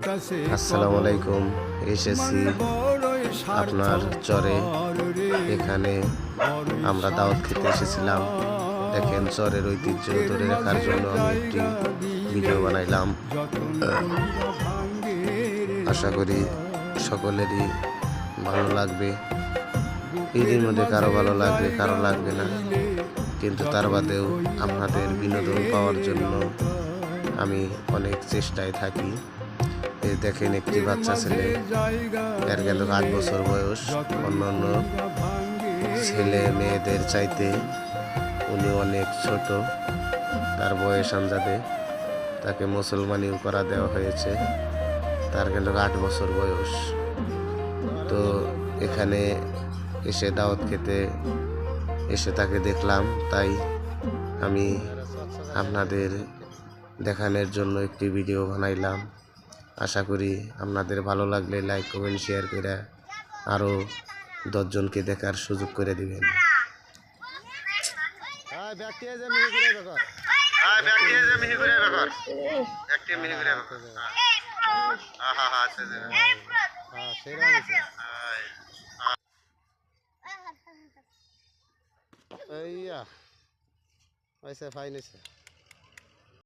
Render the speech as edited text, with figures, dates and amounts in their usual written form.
আসসালামু আলাইকুম। এসেছি আপনার চরে। এখানে আমরা দাওয়াত খেতে এসেছিলাম। দেখেন, চরের ঐতিহ্য ধরে রাখার জন্য আমি একটি ভিডিও বানাইলাম। আশা করি সকলেরই ভালো লাগবে। এরই মধ্যে কারো ভালো লাগবে, কারো লাগবে না, কিন্তু তার বাদেও আপনাদের বিনোদন পাওয়ার জন্য আমি অনেক চেষ্টায় থাকি। এই দেখেন, একটি বাচ্চা ছেলে, এর গেল 8 বছর বয়স। অন্যান্য ছেলে মেয়েদের চাইতে উনি অনেক ছোট, তার বয়স আন্দাজে। তাকে মুসলমানিও করা দেওয়া হয়েছে। তার গেল 8 বছর বয়স। তো এখানে এসে দাওয়াত খেতে এসে তাকে দেখলাম, তাই আমি আপনাদের দেখানোর জন্য একটি ভিডিও বানাইলাম। আশা করি আপনাদের ভালো লাগলে লাইক কমেন্ট শেয়ার করে আরও 10 জনকে দেখার সুযোগ করে দিবেন। ফাইন